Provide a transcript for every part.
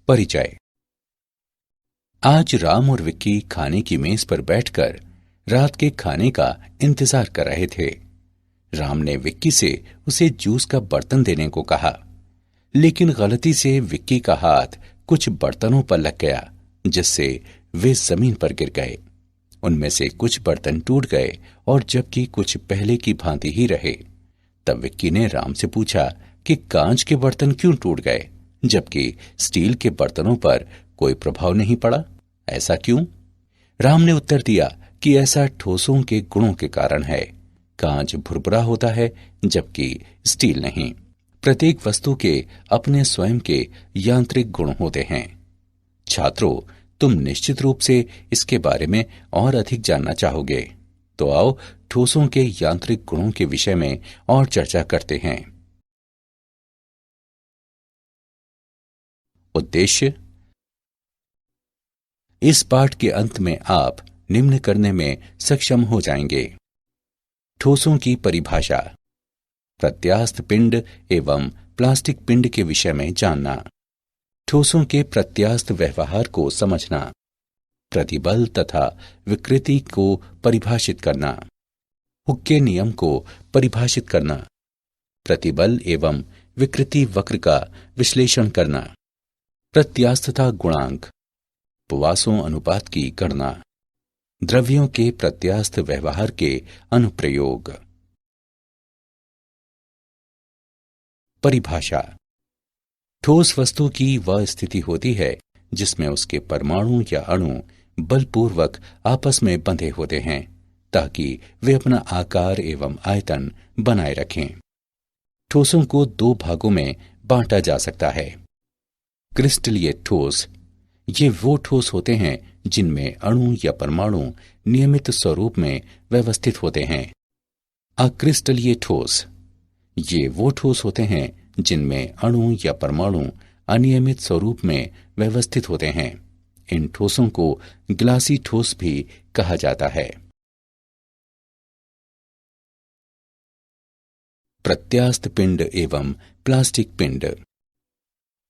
परिचय। आज राम और विक्की खाने की मेज पर बैठकर रात के खाने का इंतजार कर रहे थे। राम ने विक्की से उसे जूस का बर्तन देने को कहा, लेकिन गलती से विक्की का हाथ कुछ बर्तनों पर लग गया, जिससे वे जमीन पर गिर गए। उनमें से कुछ बर्तन टूट गए और जबकि कुछ पहले की भांति ही रहे। तब विक्की ने राम से पूछा कि कांच के बर्तन क्यों टूट गए, जबकि स्टील के बर्तनों पर कोई प्रभाव नहीं पड़ा? ऐसा क्यों? राम ने उत्तर दिया कि ऐसा ठोसों के गुणों के कारण है। कांच भुरभुरा होता है, जबकि स्टील नहीं। प्रत्येक वस्तु के अपने स्वयं के यांत्रिक गुण होते हैं। छात्रों, तुम निश्चित रूप से इसके बारे में और अधिक जानना चाहोगे, तो आओ ठोसों के यांत्रिक गुणों के विषय में और चर्चा करते हैं। उद्देश्य। इस पाठ के अंत में आप निम्न करने में सक्षम हो जाएंगे: ठोसों की परिभाषा, प्रत्यास्थ पिंड एवं प्लास्टिक पिंड के विषय में जानना, ठोसों के प्रत्यास्थ व्यवहार को समझना, प्रतिबल तथा विकृति को परिभाषित करना, हुक के नियम को परिभाषित करना, प्रतिबल एवं विकृति वक्र का विश्लेषण करना, प्रत्यास्थता गुणांक, उपवासों अनुपात की गणना, द्रव्यों के प्रत्यास्थ व्यवहार के अनुप्रयोग। परिभाषा। ठोस वस्तु की वह स्थिति होती है जिसमें उसके परमाणु या अणु बलपूर्वक आपस में बंधे होते हैं ताकि वे अपना आकार एवं आयतन बनाए रखें। ठोसों को दो भागों में बांटा जा सकता है: क्रिस्टलीय ठोस, ये वो ठोस होते हैं जिनमें अणु या परमाणु नियमित स्वरूप में व्यवस्थित होते हैं। अक्रिस्टलीय ठोस, ये वो ठोस होते हैं जिनमें अणु या परमाणु अनियमित स्वरूप में व्यवस्थित होते हैं। इन ठोसों को ग्लासी ठोस भी कहा जाता है। प्रत्यास्थ पिंड एवं प्लास्टिक पिंड।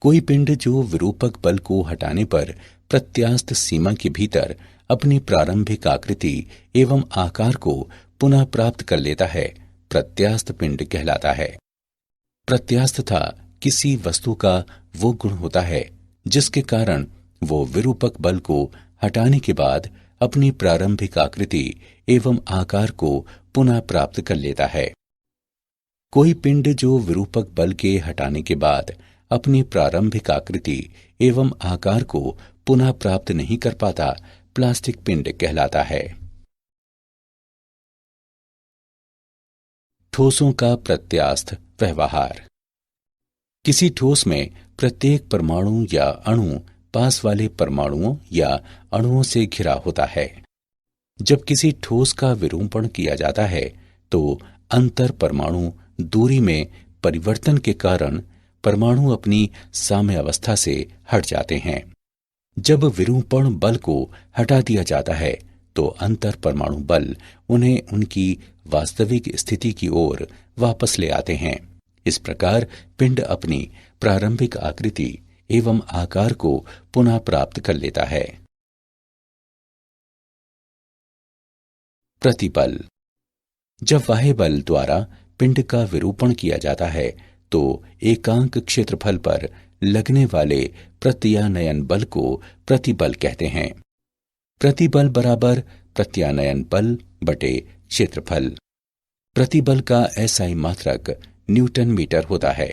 कोई पिंड जो विरूपक बल को हटाने पर प्रत्यास्थ सीमा के भीतर अपनी प्रारंभिक आकृति एवं आकार को पुनः प्राप्त कर लेता है, प्रत्यास्थ पिंड कहलाता है। प्रत्यास्थता किसी वस्तु का वो गुण होता है जिसके कारण वो विरूपक बल को हटाने के बाद अपनी प्रारंभिक आकृति एवं आकार को पुनः प्राप्त कर लेता है। कोई पिंड जो विरूपक बल के हटाने के बाद अपनी प्रारंभिक आकृति एवं आकार को पुनः प्राप्त नहीं कर पाता, प्लास्टिक पिंड कहलाता है। ठोसों का प्रत्यास्थ व्यवहार। किसी ठोस में प्रत्येक परमाणु या अणु पास वाले परमाणुओं या अणुओं से घिरा होता है। जब किसी ठोस का विरूपण किया जाता है तो अंतर परमाणु दूरी में परिवर्तन के कारण परमाणु अपनी साम्य अवस्था से हट जाते हैं। जब विरूपण बल को हटा दिया जाता है तो अंतर परमाणु बल उन्हें उनकी वास्तविक स्थिति की ओर वापस ले आते हैं। इस प्रकार पिंड अपनी प्रारंभिक आकृति एवं आकार को पुनः प्राप्त कर लेता है। प्रतिबल। जब बाह्य बल द्वारा पिंड का विरूपण किया जाता है तो एकांक क्षेत्रफल पर लगने वाले प्रत्यानयन बल को प्रतिबल कहते हैं। प्रतिबल बराबर प्रत्यानयन बल बटे क्षेत्रफल। प्रतिबल का एसआई मात्रक न्यूटन मीटर होता है।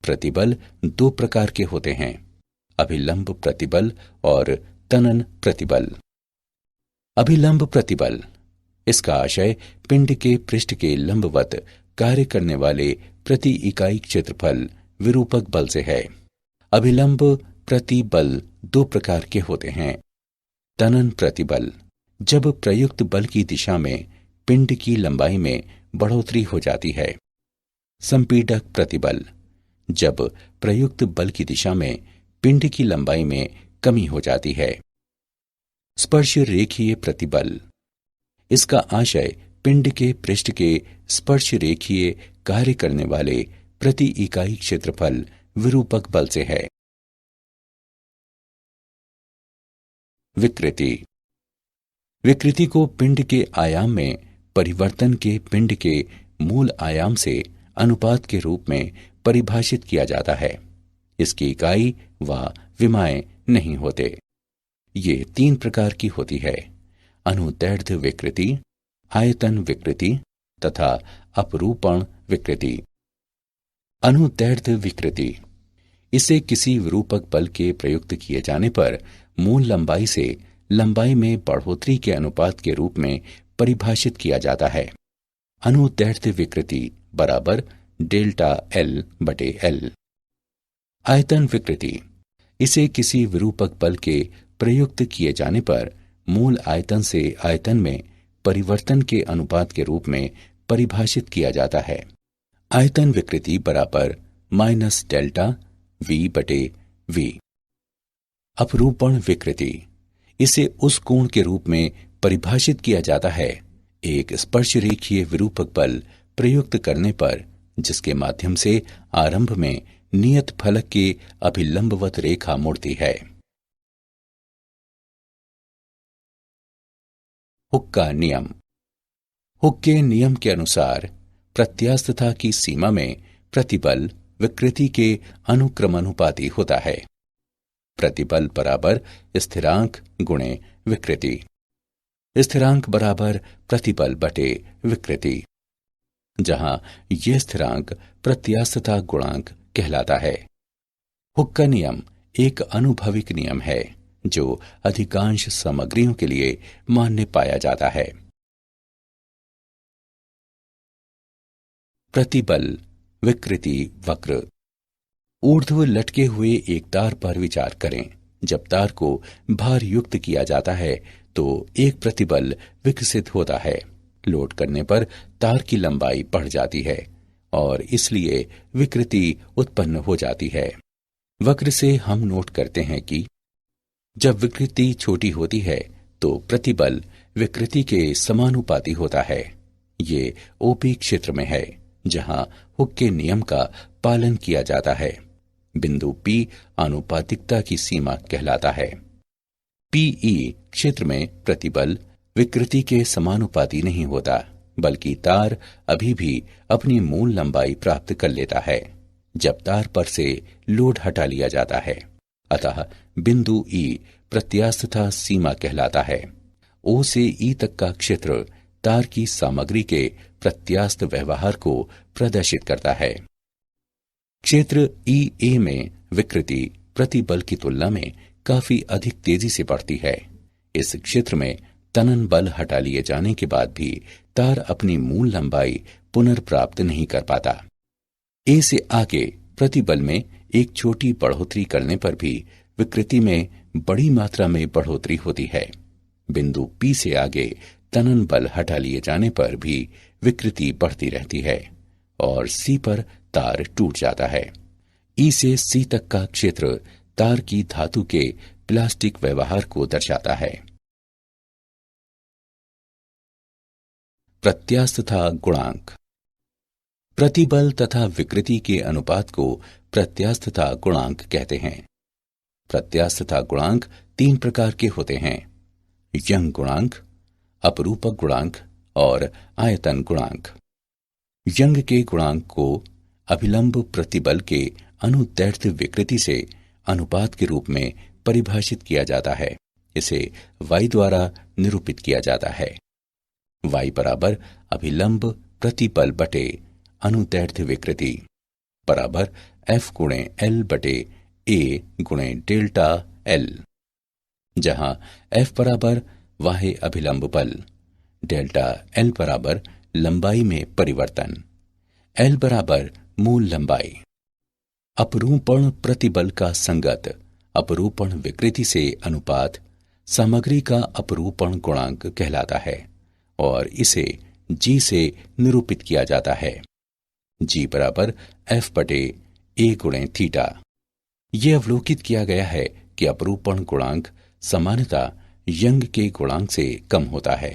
प्रतिबल दो प्रकार के होते हैं: अभिलंब प्रतिबल और तनन प्रतिबल। अभिलंब प्रतिबल, इसका आशय पिंड के पृष्ठ के लंबवत कार्य करने वाले प्रति इकाई क्षेत्रफल विरूपक बल से है। अभिलंब प्रतिबल दो प्रकार के होते हैं: तनन प्रतिबल, जब प्रयुक्त बल की दिशा में पिंड की लंबाई में बढ़ोतरी हो जाती है। संपीडक प्रतिबल, जब प्रयुक्त बल की दिशा में पिंड की लंबाई में कमी हो जाती है। स्पर्श रेखीय प्रतिबल, इसका आशय पिंड के पृष्ठ के स्पर्श रेखीय कार्य करने वाले प्रति इकाई क्षेत्रफल विरूपक बल से है। विकृति। विकृति को पिंड के आयाम में परिवर्तन के पिंड के मूल आयाम से अनुपात के रूप में परिभाषित किया जाता है। इसकी इकाई व विमाएं नहीं होते। ये 3 प्रकार की होती है: अनुदैर्ध्य विकृति, आयतन विकृति तथा अपरूपण विकृति। अनुदैर्ध्य विकृति, इसे किसी विरूपक बल के प्रयुक्त किए जाने पर मूल लंबाई से लंबाई में बढ़ोतरी के अनुपात के रूप में परिभाषित किया जाता है। अनुदैर्ध्य विकृति बराबर डेल्टा एल बटे एल। आयतन विकृति, इसे किसी विरूपक बल के प्रयुक्त किए जाने पर मूल आयतन से आयतन में परिवर्तन के अनुपात के रूप में परिभाषित किया जाता है। आयतन विकृति बराबर माइनस डेल्टा वी बटे वी। अपरूपण विकृति, इसे उस कोण के रूप में परिभाषित किया जाता है एक स्पर्श रेखीय विरूपक बल प्रयुक्त करने पर जिसके माध्यम से आरंभ में नियत फलक की अभिलंबवत रेखा मुड़ती है। हुक का नियम। हुक के नियम के अनुसार प्रत्यास्थता की सीमा में प्रतिबल विकृति के अनुक्रमानुपाती होता है। प्रतिबल बराबर स्थिरांक गुणे विकृति। स्थिरांक बराबर प्रतिबल बटे विकृति, जहां यह स्थिरांक प्रत्यास्थता गुणांक कहलाता है। हुक का नियम एक आनुभविक नियम है जो अधिकांश सामग्रियों के लिए मान्य पाया जाता है। प्रतिबल विकृति वक्र। ऊर्ध्व लटके हुए एक तार पर विचार करें। जब तार को भार युक्त किया जाता है तो एक प्रतिबल विकसित होता है। लोड करने पर तार की लंबाई बढ़ जाती है और इसलिए विकृति उत्पन्न हो जाती है। वक्र से हम नोट करते हैं कि जब विकृति छोटी होती है तो प्रतिबल विकृति के समानुपाती होता है। ये ओपी क्षेत्र में है जहां हुक के नियम का पालन किया जाता है। बिंदु P आनुपातिकता की सीमा कहलाता है। PE क्षेत्र में प्रतिबल विकृति के समानुपाती नहीं होता, बल्कि तार अभी भी अपनी मूल लंबाई प्राप्त कर लेता है जब तार पर से लोड हटा लिया जाता है। अतः बिंदु E प्रत्यास्थता सीमा कहलाता है। O से E तक का क्षेत्र तार की सामग्री के प्रत्यास्थ व्यवहार को प्रदर्शित करता है। क्षेत्र EA में विकृति प्रतिबल की तुलना में काफी अधिक तेजी से बढ़ती है। इस क्षेत्र में तनन बल हटा लिए जाने के बाद भी तार अपनी मूल लंबाई पुनर्प्राप्त नहीं कर पाता। A से आगे प्रतिबल में एक छोटी बढ़ोतरी करने पर भी विकृति में बड़ी मात्रा में बढ़ोतरी होती है। बिंदु P से आगे तनन बल हटा लिए जाने पर भी विकृति बढ़ती रहती है और C पर तार टूट जाता है। E से C तक का क्षेत्र तार की धातु के प्लास्टिक व्यवहार को दर्शाता है। प्रत्यास्थता गुणांक। प्रतिबल तथा विकृति के अनुपात को प्रत्यास्थता गुणांक कहते हैं। प्रत्यास्थता गुणांक 3 प्रकार के होते हैं: यंग गुणांक, अपरूपक गुणांक और आयतन गुणांक। यंग के गुणांक को अभिलंब प्रतिबल के अनुदैर्ध्य विकृति से अनुपात के रूप में परिभाषित किया जाता है। इसे y द्वारा निरूपित किया जाता है। y बराबर अभिलंब प्रतिबल बटे अनुदैर्ध्य विकृति बराबर F गुणे L बटे A गुणे डेल्टा L, जहां F बराबर वाह्य अभिलंब बल, डेल्टा L बराबर लंबाई में परिवर्तन, L बराबर मूल लंबाई। अपरूपण प्रतिबल का संगत अपरूपण विकृति से अनुपात सामग्री का अपरूपण गुणांक कहलाता है और इसे G से निरूपित किया जाता है। G बराबर F बटे A गुणे थीटा। यह अवलोकित किया गया है कि अपरूपण गुणांक सामान्यतः यंग के गुणांक से कम होता है।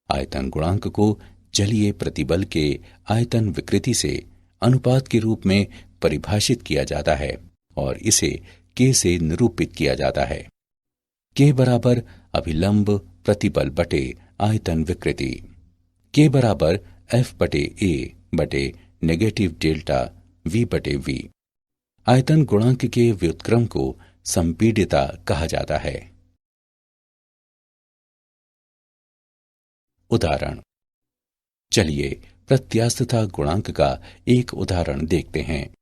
आयतन गुणांक को जलीय प्रतिबल के आयतन विकृति से अनुपात के रूप में परिभाषित किया जाता है और इसे K से निरूपित किया जाता है। K बराबर अभिलंब प्रतिबल बटे आयतन विकृति। K बराबर F बटे A बटे नेगेटिव डेल्टा V बटे V। आयतन गुणांक के व्युत्क्रम को संपीड्यता कहा जाता है। उदाहरण, चलिए प्रत्यास्थता गुणांक का एक उदाहरण देखते हैं।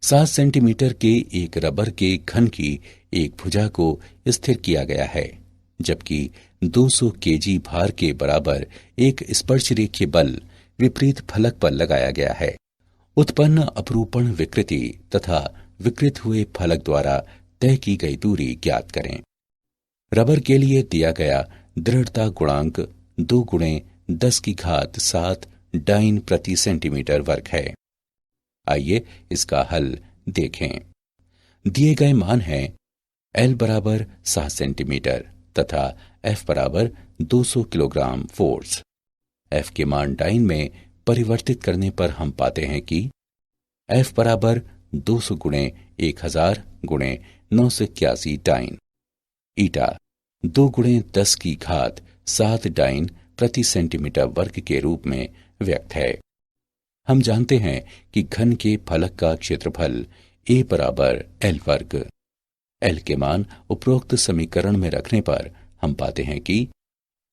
7 सेंटीमीटर के एक रबर के घन की एक भुजा को स्थिर किया गया है, जबकि 200 केजी भार के बराबर एक स्पर्शरेखीय बल विपरीत फलक पर लगाया गया है। उत्पन्न अपरूपण विकृति तथा विकृत हुए फलक द्वारा तय की गई दूरी ज्ञात करें। रबर के लिए दिया गया दृढ़ता गुणांक 2 गुणे 10 की घात 7 डाइन प्रति सेंटीमीटर वर्ग है। आइए इसका हल देखें। दिए गए मान हैं L बराबर 7 सेंटीमीटर तथा F बराबर 200 किलोग्राम फोर्स। F के मान डाइन में परिवर्तित करने पर हम पाते हैं कि F बराबर 200 गुणे 1000 गुणे 981 डाइन, ईटा 2 गुणे 10 की घात 7 डाइन प्रति सेंटीमीटर वर्ग के रूप में व्यक्त है। हम जानते हैं कि घन के फलक का क्षेत्रफल A बराबर L वर्ग। L के मान उपरोक्त समीकरण में रखने पर हम पाते हैं कि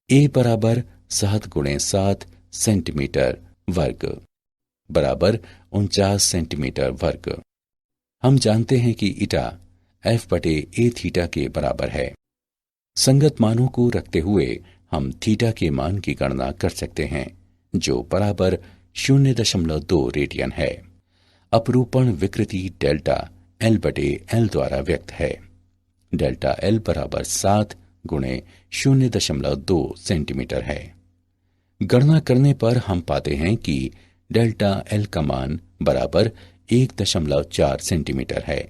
A बराबर 7 गुणे 7 सेंटीमीटर वर्ग बराबर 49 सेंटीमीटर वर्ग। हम जानते हैं कि ईटा F बटे A थीटा के बराबर है। संगत मानों को रखते हुए हम थीटा के मान की गणना कर सकते हैं, जो बराबर 0.2 रेडियन है। अपरूपण विकृति डेल्टा L बटे L द्वारा व्यक्त है। डेल्टा L बराबर 7 गुणे 0.2 सेंटीमीटर है। गणना करने पर हम पाते हैं कि डेल्टा L का मान बराबर 1.4 सेंटीमीटर है।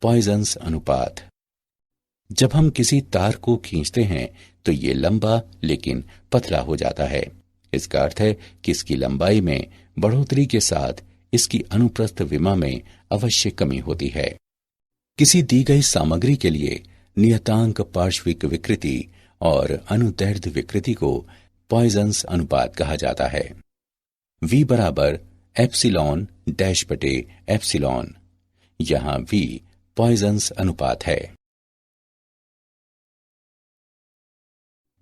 पॉइजन्स अनुपात। जब हम किसी तार को खींचते हैं तो ये लंबा लेकिन पतला हो जाता है। इसका अर्थ है कि इसकी लंबाई में बढ़ोतरी के साथ इसकी अनुप्रस्थ विमा में अवश्य कमी होती है। किसी दी गई सामग्री के लिए नियतांक पार्श्विक विकृति और अनुदैर्ध्य विकृति को पॉइजन्स अनुपात कहा जाता है। V बराबर एप्सिलॉन डैश बटे एप्सिलॉन। यहां V पॉइजन्स अनुपात है।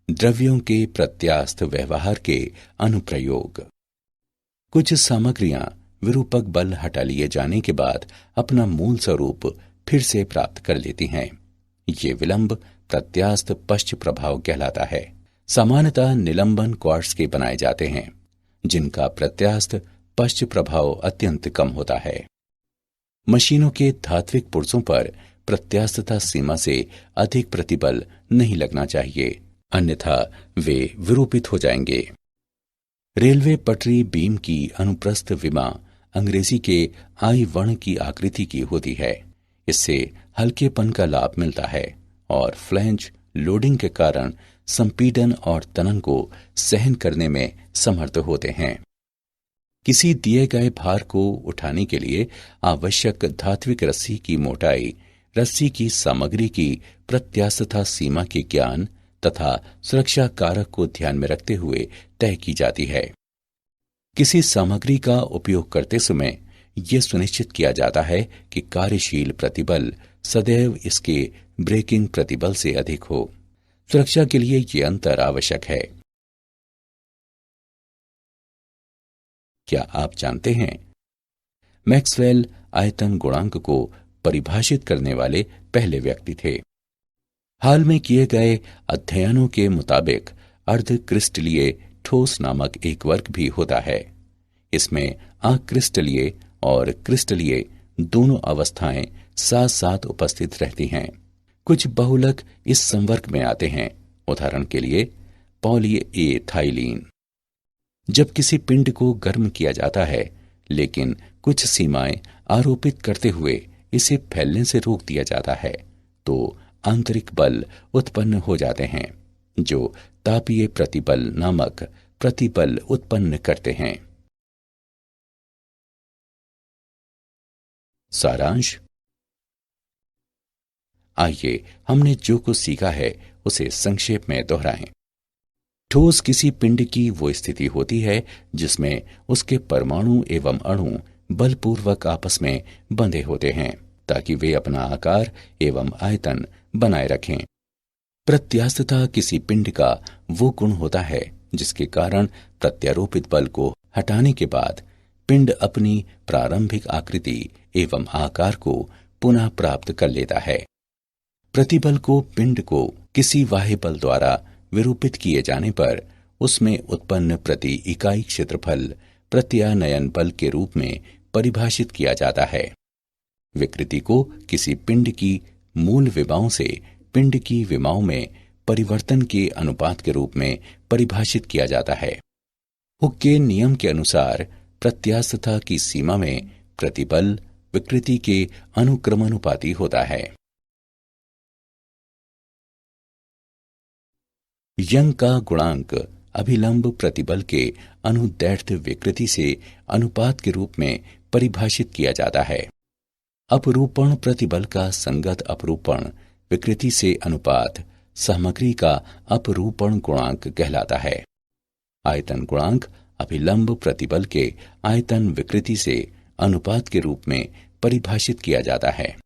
द्रव्यों के प्रत्यास्थ व्यवहार के अनुप्रयोग। कुछ सामग्रियां विरूपक बल हटा लिए जाने के बाद अपना मूल स्वरूप फिर से प्राप्त कर लेती हैं। ये विलंब प्रत्यास्थ पश्च प्रभाव कहलाता है। सामान्यतः निलंबन क्वार्ट्ज के बनाए जाते हैं, जिनका प्रत्यास्थ पश्च प्रभाव अत्यंत कम होता है। मशीनों के धात्विक पुर्जों पर प्रत्यास्थता सीमा से अधिक प्रतिबल नहीं लगना चाहिए, अन्यथा वे विरूपित हो जाएंगे। रेलवे पटरी बीम की अनुप्रस्थ विमा अंग्रेजी के आई वर्ण की आकृति की होती है। इससे हल्केपन का लाभ मिलता है और फ्लैंज लोडिंग के कारण संपीड़न और तनन को सहन करने में समर्थ होते हैं। किसी दिए गए भार को उठाने के लिए आवश्यक धात्विक रस्सी की मोटाई रस्सी की सामग्री की प्रत्यास्थता सीमा के ज्ञान तथा सुरक्षा कारक को ध्यान में रखते हुए तय की जाती है। किसी सामग्री का उपयोग करते समय यह सुनिश्चित किया जाता है कि कार्यशील प्रतिबल सदैव इसके ब्रेकिंग प्रतिबल से अधिक हो। सुरक्षा के लिए यह अंतर आवश्यक है। क्या आप जानते हैं, मैक्सवेल आयतन गुणांक को परिभाषित करने वाले पहले व्यक्ति थे। हाल में किए गए अध्ययनों के मुताबिक अर्धक्रिस्टलीय ठोस नामक एक वर्ग भी होता है। इसमें अक्रिस्टलीय और क्रिस्टलीय दोनों अवस्थाएं साथ साथ उपस्थित रहती हैं। कुछ बहुलक इस संवर्ग में आते हैं, उदाहरण के लिए पॉलीएथाइलीन। जब किसी पिंड को गर्म किया जाता है, लेकिन कुछ सीमाएं आरोपित करते हुए इसे फैलने से रोक दिया जाता है, तो आंतरिक बल उत्पन्न हो जाते हैं जो तापीय प्रतिबल नामक प्रतिबल उत्पन्न करते हैं। सारांश। आइए हमने जो कुछ सीखा है उसे संक्षेप में दोहराएं। ठोस किसी पिंड की वो स्थिति होती है जिसमें उसके परमाणु एवं अणु बलपूर्वक आपस में बंधे होते हैं ताकि वे अपना आकार एवं आयतन बनाए रखें। प्रत्यास्थता किसी पिंड का वो गुण होता है जिसके कारण प्रत्यारोपित बल को हटाने के बाद पिंड अपनी प्रारंभिक आकृति एवं आकार को पुनः प्राप्त कर लेता है। प्रतिबल को पिंड को किसी बाह्य बल द्वारा विरूपित किए जाने पर उसमें उत्पन्न प्रति इकाई क्षेत्रफल प्रत्यानयन बल के रूप में परिभाषित किया जाता है। विकृति को किसी पिंड की मूल विमाओं से पिंड की विमाओं में परिवर्तन के अनुपात के रूप में परिभाषित किया जाता है। हुक के नियम के अनुसार प्रत्यास्थता की सीमा में प्रतिबल विकृति के अनुक्रमानुपाती होता है। यंग का गुणांक अभिलंब प्रतिबल के अनुदैर्ध्य विकृति से अनुपात के रूप में परिभाषित किया जाता है। अपरूपण प्रतिबल का संगत अपरूपण विकृति से अनुपात सामग्री का अपरूपण गुणांक कहलाता है। आयतन गुणांक अभिलंब प्रतिबल के आयतन विकृति से अनुपात के रूप में परिभाषित किया जाता है।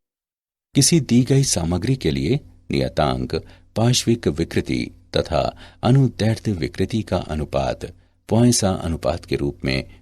किसी दी गई सामग्री के लिए नियतांक पार्श्विक विकृति तथा अनुदैर्ध्य विकृति का अनुपात पॉइंसा अनुपात के रूप में